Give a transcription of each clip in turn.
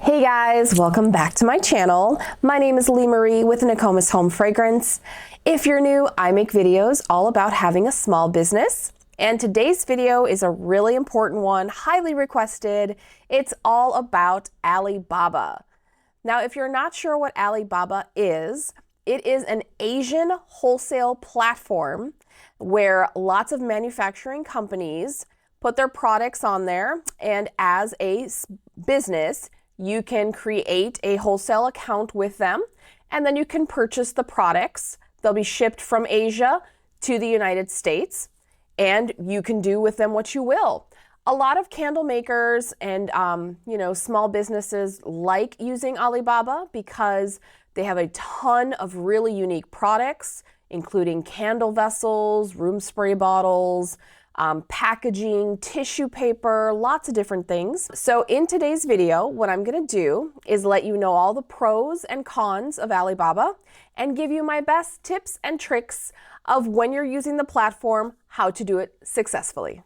Hey guys, welcome back to my channel. My name is Lee Marie with Nokomis Home Fragrance. If you're new, I make videos all about having a small business. And today's video is a really important one, highly requested. It's all about Alibaba. Now, if you're not sure what Alibaba is, it is an Asian wholesale platform where lots of manufacturing companies put their products on there, and as a business, you can create a wholesale account with them, and then you can purchase the products. They'll be shipped from Asia to the United States, and you can do with them what you will. A lot of candle makers and small businesses like using Alibaba because they have a ton of really unique products, including candle vessels, room spray bottles, packaging, tissue paper, lots of different things. So in today's video, what I'm gonna do is let you know all the pros and cons of Alibaba and give you my best tips and tricks of when you're using the platform, how to do it successfully.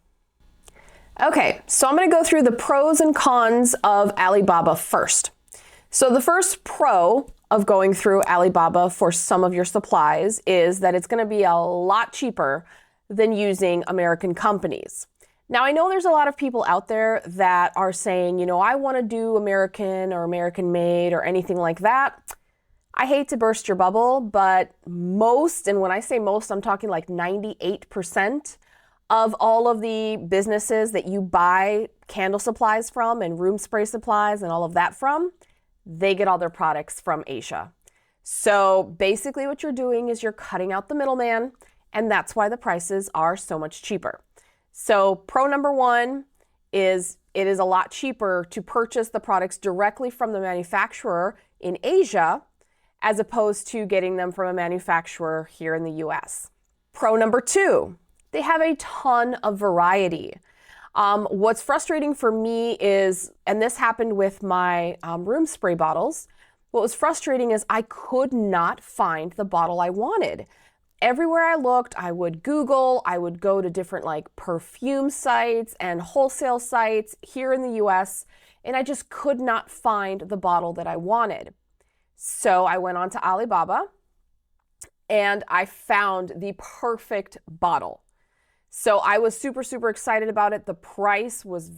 Okay, so I'm gonna go through the pros and cons of Alibaba first. So the first pro of going through Alibaba for some of your supplies is that it's gonna be a lot cheaper than using American companies. Now, I know there's a lot of people out there that are saying, I want to do American or American made or anything like that. I hate to burst your bubble, but most, and when I say most, I'm talking like 98% of all of the businesses that you buy candle supplies from and room spray supplies and all of that from, they get all their products from Asia. So basically what you're doing is you're cutting out the middleman, and that's why the prices are so much cheaper. So pro number one is it is a lot cheaper to purchase the products directly from the manufacturer in Asia as opposed to getting them from a manufacturer here in the US. Pro number two, they have a ton of variety. What's frustrating for me is, and this happened with my room spray bottles, what was frustrating is I could not find the bottle I wanted. Everywhere I looked, I would Google, I would go to different perfume sites and wholesale sites here in the US, and I just could not find the bottle that I wanted. So I went on to Alibaba and I found the perfect bottle. So I was super, super excited about it. The price was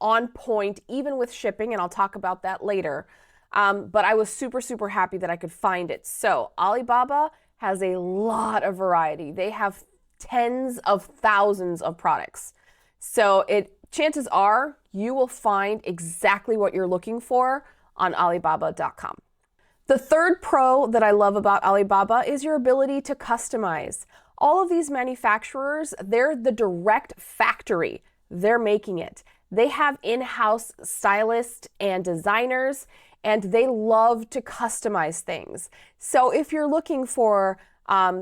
on point, even with shipping, and I'll talk about that later. But I was super, super happy that I could find it. So Alibaba has a lot of variety. They have tens of thousands of products. So chances are you will find exactly what you're looking for on Alibaba.com. The third pro that I love about Alibaba is your ability to customize. All of these manufacturers, they're the direct factory. They're making it. They have in-house stylists and designers, and they love to customize things. So if you're looking for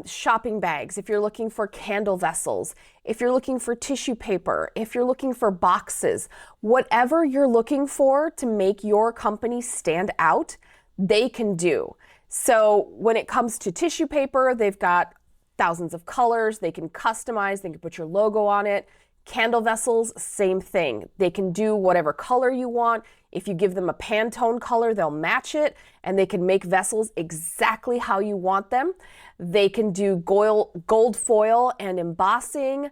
shopping bags, if you're looking for candle vessels, if you're looking for tissue paper, if you're looking for boxes, whatever you're looking for to make your company stand out, they can do. So when it comes to tissue paper, they've got thousands of colors. They can customize, they can put your logo on it. Candle vessels, same thing. They can do whatever color you want. If you give them a Pantone color, they'll match it, and they can make vessels exactly how you want them. They can do gold foil and embossing.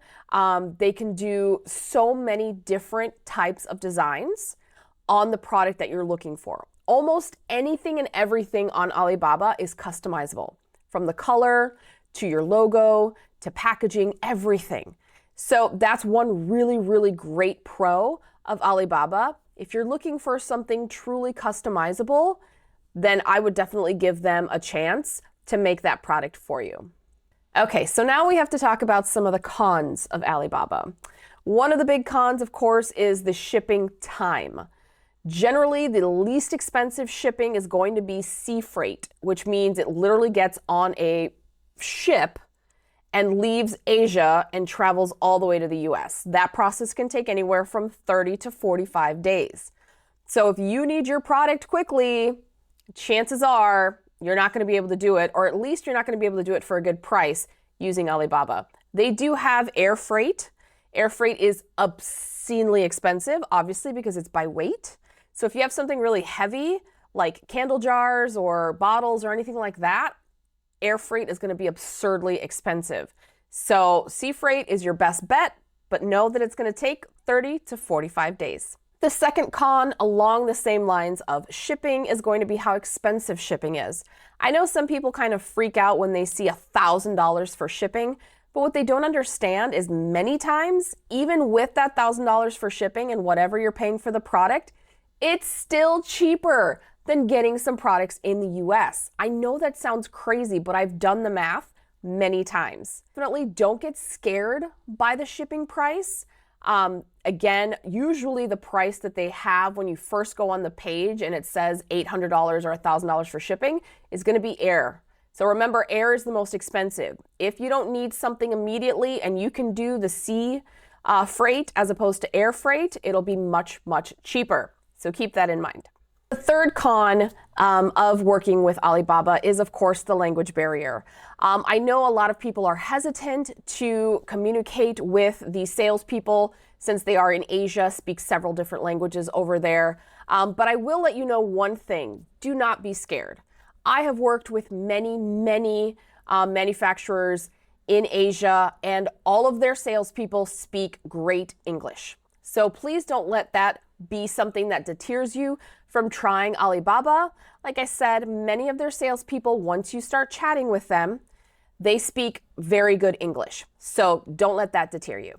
They can do so many different types of designs on the product that you're looking for. Almost anything and everything on Alibaba is customizable, from the color to your logo to packaging, everything. So that's one really, really great pro of Alibaba. If you're looking for something truly customizable, then I would definitely give them a chance to make that product for you. Okay, so now we have to talk about some of the cons of Alibaba. One of the big cons, of course, is the shipping time. Generally, the least expensive shipping is going to be sea freight, which means it literally gets on a ship and leaves Asia and travels all the way to the US. That process can take anywhere from 30 to 45 days. So if you need your product quickly, chances are you're not going to be able to do it, or at least you're not going to be able to do it for a good price using Alibaba. They do have air freight. Air freight is obscenely expensive, obviously, because it's by weight. So if you have something really heavy, like candle jars or bottles or anything like that, air freight is going to be absurdly expensive. So sea freight is your best bet, but know that it's going to take 30 to 45 days. The second con along the same lines of shipping is going to be how expensive shipping is. I know some people kind of freak out when they see $1,000 for shipping, but what they don't understand is many times, even with that $1,000 for shipping and whatever you're paying for the product, it's still cheaper than getting some products in the US. I know that sounds crazy, but I've done the math many times. Definitely don't get scared by the shipping price. Again, usually the price that they have when you first go on the page and it says $800 or $1,000 for shipping is going to be air. So remember, air is the most expensive. If you don't need something immediately and you can do the sea freight as opposed to air freight, it'll be much, much cheaper. So keep that in mind. The third con of working with Alibaba is, of course, the language barrier. I know a lot of people are hesitant to communicate with the salespeople since they are in Asia, speak several different languages over there. But I will let you know one thing. Do not be scared. I have worked with many manufacturers in Asia, and all of their salespeople speak great English. So please don't let that be something that deters you from trying Alibaba. Like I said, many of their salespeople, once you start chatting with them, they speak very good English. So don't let that deter you.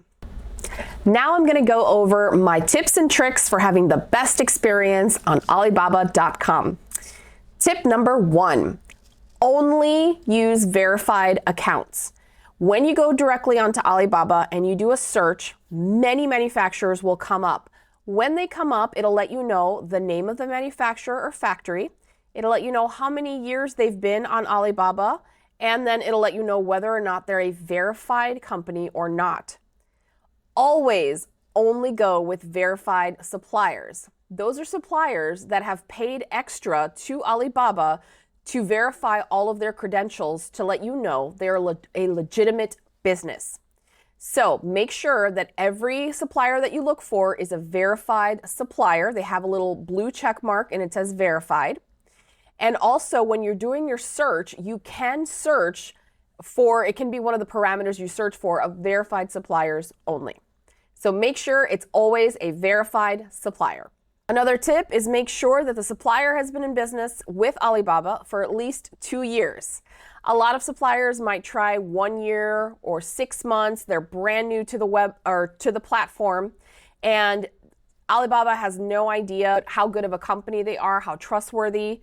Now I'm going to go over my tips and tricks for having the best experience on Alibaba.com. Tip number 1, only use verified accounts. When you go directly onto Alibaba and you do a search, many manufacturers will come up. When they come up, it'll let you know the name of the manufacturer or factory. It'll let you know how many years they've been on Alibaba, and then it'll let you know whether or not they're a verified company or not. Always only go with verified suppliers. Those are suppliers that have paid extra to Alibaba to verify all of their credentials to let you know they're a legitimate business. So make sure that every supplier that you look for is a verified supplier. They have a little blue check mark and it says verified. And also when you're doing your search, you can search for, it can be one of the parameters you search for, of verified suppliers only. So make sure it's always a verified supplier. Another tip is make sure that the supplier has been in business with Alibaba for at least 2 years. A lot of suppliers might try 1 year or 6 months. They're brand new to the web or to the platform, and Alibaba has no idea how good of a company they are, how trustworthy.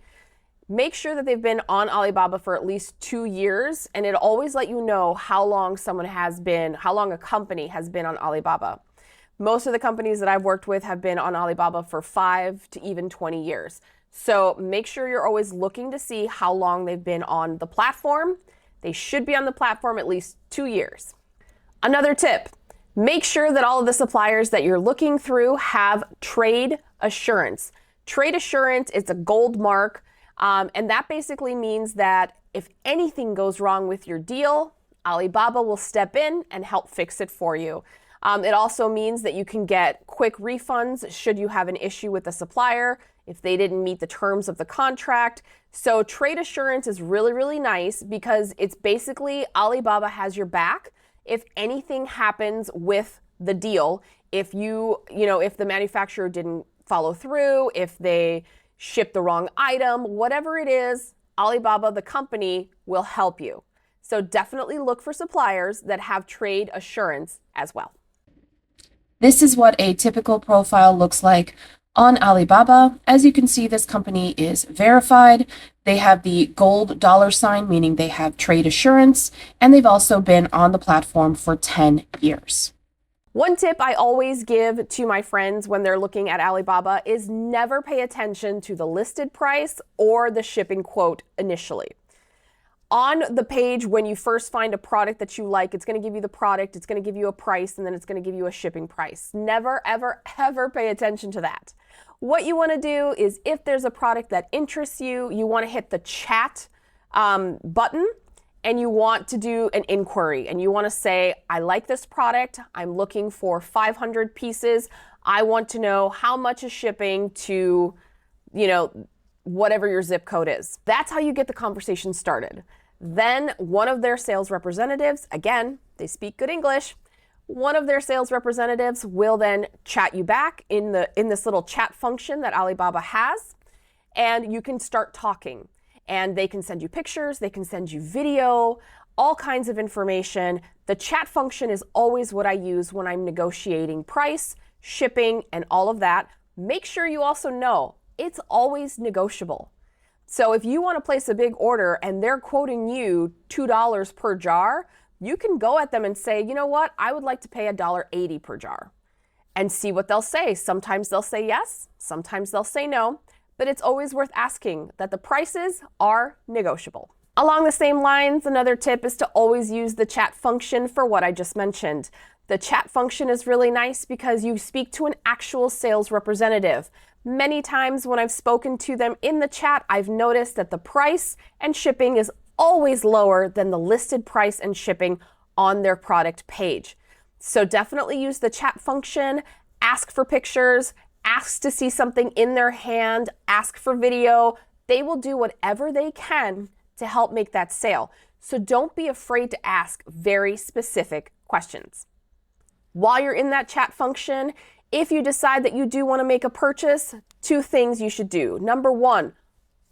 Make sure that they've been on Alibaba for at least 2 years, and it'll always let you know how long a company has been on Alibaba. Most of the companies that I've worked with have been on Alibaba for 5 to even 20 years. So make sure you're always looking to see how long they've been on the platform. They should be on the platform at least 2 years. Another tip, make sure that all of the suppliers that you're looking through have trade assurance. Trade assurance is a gold mark, and that basically means that if anything goes wrong with your deal, Alibaba will step in and help fix it for you. It also means that you can get quick refunds should you have an issue with the supplier, if they didn't meet the terms of the contract. So trade assurance is really, really nice because it's basically Alibaba has your back if anything happens with the deal. If if the manufacturer didn't follow through, if they shipped the wrong item, whatever it is, Alibaba, the company, will help you. So definitely look for suppliers that have trade assurance as well. This is what a typical profile looks like on Alibaba. As you can see, this company is verified. They have the gold $, meaning they have trade assurance, and they've also been on the platform for 10 years. One tip I always give to my friends when they're looking at Alibaba is never pay attention to the listed price or the shipping quote initially. On the page, when you first find a product that you like, it's going to give you the product, it's going to give you a price, and then it's going to give you a shipping price. Never, ever, ever pay attention to that. What you want to do is if there's a product that interests you, you want to hit the chat button, and you want to do an inquiry, and you want to say, I like this product, I'm looking for 500 pieces I want to know how much is shipping to, whatever your zip code is. That's how you get the conversation started. Then one of their sales representatives, again, they speak good English, one of their sales representatives will then chat you back in this little chat function that Alibaba has, and you can start talking. And they can send you pictures, they can send you video, all kinds of information. The chat function is always what I use when I'm negotiating price, shipping, and all of that. Make sure you also know it's always negotiable. So if you want to place a big order and they're quoting you $2 per jar, you can go at them and say, you know what, I would like to pay $1.80 per jar, and see what they'll say. Sometimes they'll say yes, sometimes they'll say no, but it's always worth asking that the prices are negotiable. Along the same lines, another tip is to always use the chat function for what I just mentioned. The chat function is really nice because you speak to an actual sales representative. Many times when I've spoken to them in the chat, I've noticed that the price and shipping is always lower than the listed price and shipping on their product page. So definitely use the chat function, ask for pictures, ask to see something in their hand, ask for video. They will do whatever they can to help make that sale. So don't be afraid to ask very specific questions. While you're in that chat function, if you decide that you do want to make a purchase, 2 things you should do. Number 1,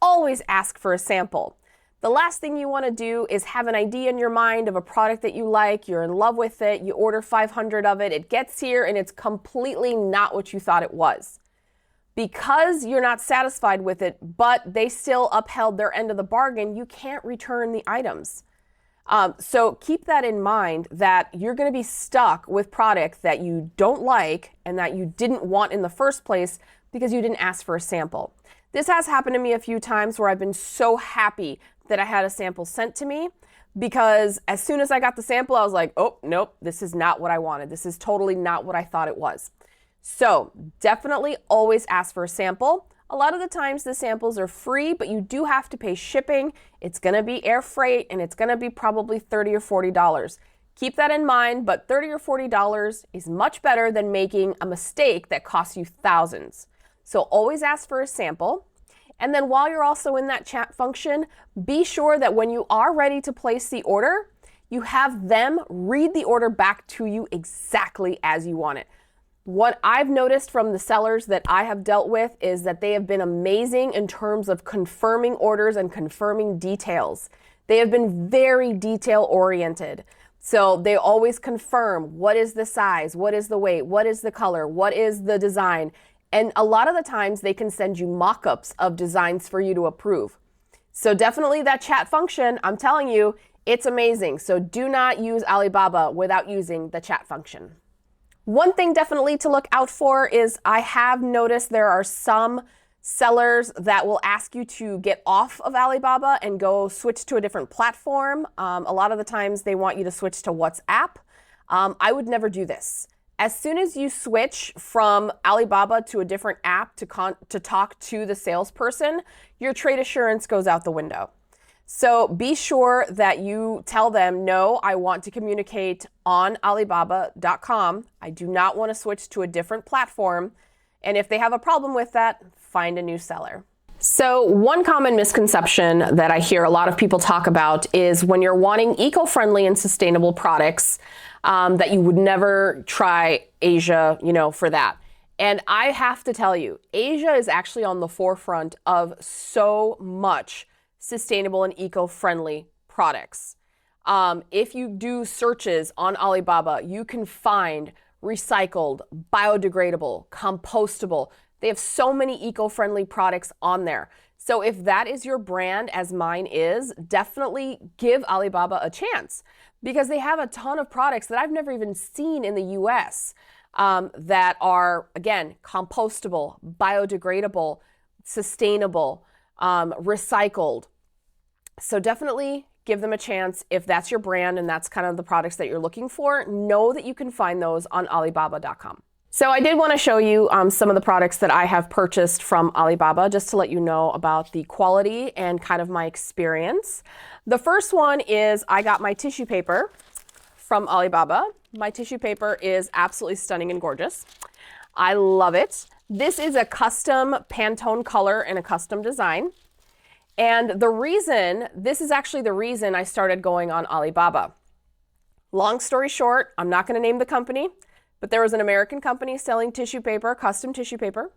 always ask for a sample. The last thing you want to do is have an idea in your mind of a product that you like, you're in love with it, you order 500 of it, it gets here and it's completely not what you thought it was. Because you're not satisfied with it, but they still upheld their end of the bargain, you can't return the items. So keep that in mind, that you're going to be stuck with product that you don't like and that you didn't want in the first place because you didn't ask for a sample. This has happened to me a few times where I've been so happy that I had a sample sent to me, because as soon as I got the sample, I was like, oh, nope, this is not what I wanted. This is totally not what I thought it was. So definitely always ask for a sample. A lot of the times the samples are free, but you do have to pay shipping. It's going to be air freight, and it's going to be probably $30 or $40. Keep that in mind, but $30 or $40 is much better than making a mistake that costs you thousands. So always ask for a sample. And then while you're also in that chat function, be sure that when you are ready to place the order, you have them read the order back to you exactly as you want it. What I've noticed from the sellers that I have dealt with is that they have been amazing in terms of confirming orders and confirming details. They have been very detail oriented. So they always confirm, what is the size, what is the weight, what is the color, what is the design. And a lot of the times they can send you mock-ups of designs for you to approve. So definitely that chat function, I'm telling you, it's amazing. So do not use Alibaba without using the chat function. One thing definitely to look out for is I have noticed there are some sellers that will ask you to get off of Alibaba and go switch to a different platform. A lot of the times they want you to switch to WhatsApp. I would never do this. As soon as you switch from Alibaba to a different app to talk to the salesperson, your trade assurance goes out the window. So be sure that you tell them, no, I want to communicate on Alibaba.com. I do not want to switch to a different platform. And if they have a problem with that, find a new seller. So one common misconception that I hear a lot of people talk about is when you're wanting eco-friendly and sustainable products, that you would never try Asia, for that. And I have to tell you, Asia is actually on the forefront of so much sustainable and eco-friendly products. If you do searches on Alibaba, you can find recycled, biodegradable, compostable. They have so many eco-friendly products on there. So if that is your brand, as mine is, definitely give Alibaba a chance, because they have a ton of products that I've never even seen in the US that are, again, compostable, biodegradable, sustainable, recycled. So definitely give them a chance if that's your brand and that's kind of the products that you're looking for. Know that you can find those on Alibaba.com. So I did want to show you some of the products that I have purchased from Alibaba, just to let you know about the quality and kind of my experience. The first one is I got my tissue paper from Alibaba. My tissue paper is absolutely stunning and gorgeous. I love it. This is a custom Pantone color and a custom design. And this is actually the reason I started going on Alibaba. Long story short, I'm not going to name the company, but there was an American company selling tissue paper, custom tissue paper.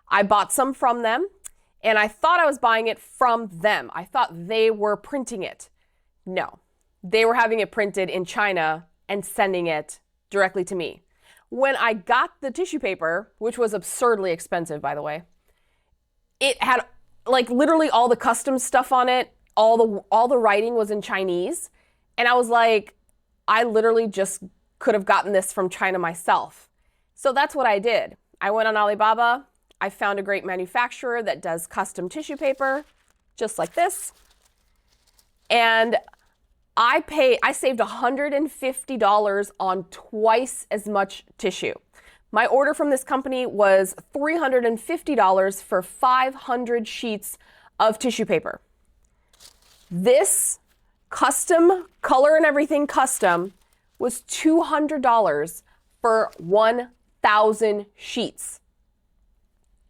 I bought some from them, and I thought I was buying it from them. I thought they were printing it. No, they were having it printed in China and sending it directly to me. When I got the tissue paper, which was absurdly expensive, by the way, it had like literally all the custom stuff on it. All the writing was in Chinese. And I was like, I literally just could have gotten this from China myself. So that's what I did. I went on Alibaba. I found a great manufacturer that does custom tissue paper, just like this. And I saved $150 on twice as much tissue. My order from this company was $350 for 500 sheets of tissue paper. This custom, color and everything custom, was $200 for 1,000 sheets.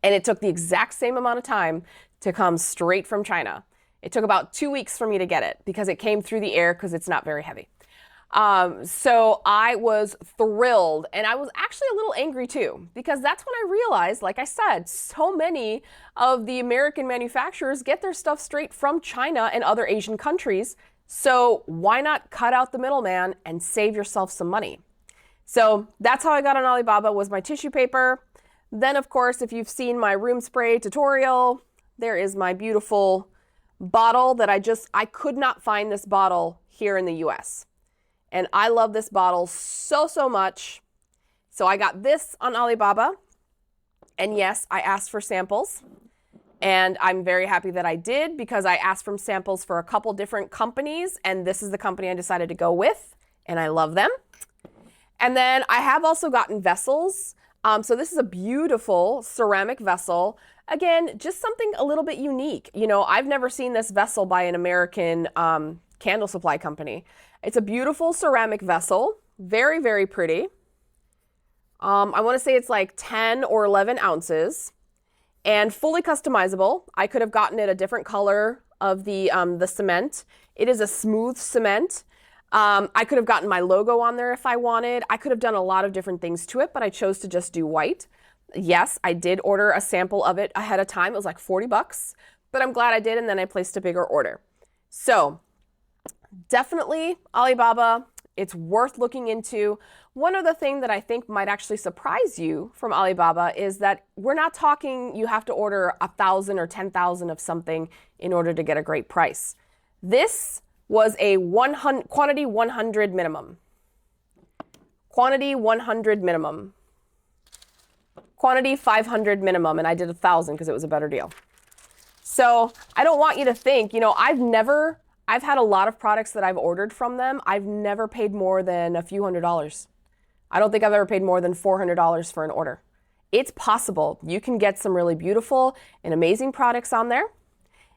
And it took the exact same amount of time to come straight from China. It took about 2 weeks for me to get it because it came through the air because it's not very heavy. So I was thrilled, and I was actually a little angry too, because that's when I realized, like I said, so many of the American manufacturers get their stuff straight from China and other Asian countries. So why not cut out the middleman and save yourself some money? So that's how I got on Alibaba, was my tissue paper. Then, of course, if you've seen my room spray tutorial, there is my beautiful bottle that I could not find this bottle here in the US. And I love this bottle so, so much. So I got this on Alibaba. And yes, I asked for samples. And I'm very happy that I did, because I asked for samples for a couple different companies. And this is the company I decided to go with. And I love them. And then I have also gotten vessels. So this is a beautiful ceramic vessel. Again, just something a little bit unique. You know, I've never seen this vessel by an American candle supply company. It's a beautiful ceramic vessel, very, very pretty. I want to say it's like 10 or 11 ounces and fully customizable. I could have gotten it a different color of the cement. It is a smooth cement. I could have gotten my logo on there if I wanted. I could have done a lot of different things to it, but I chose to just do white. Yes, I did order a sample of it ahead of time. It was like 40 bucks, but I'm glad I did, and then I placed a bigger order. So definitely Alibaba, it's worth looking into. One other thing that I think might actually surprise you from Alibaba is that we're not talking you have to order 1,000 or 10,000 of something in order to get a great price. This was a quantity 100 minimum. Quantity 100 minimum. Quantity 500 minimum, and I did 1,000 because it was a better deal. So I don't want you to think, you know, I've had a lot of products that I've ordered from them. I've never paid more than a few $100s. I don't think I've ever paid more than $400 for an order. It's possible. You can get some really beautiful and amazing products on there.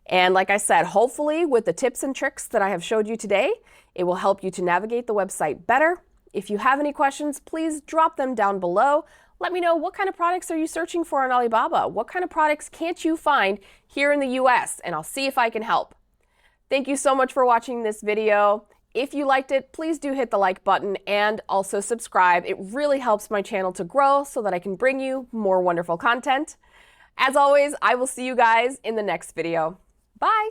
And like I said, hopefully with the tips and tricks that I have showed you today, it will help you to navigate the website better. If you have any questions, please drop them down below. Let me know, what kind of products are you searching for on Alibaba? What kind of products can't you find here in the US? And I'll see if I can help. Thank you so much for watching this video. If you liked it, please do hit the like button and also subscribe. It really helps my channel to grow so that I can bring you more wonderful content. As always, I will see you guys in the next video. Bye.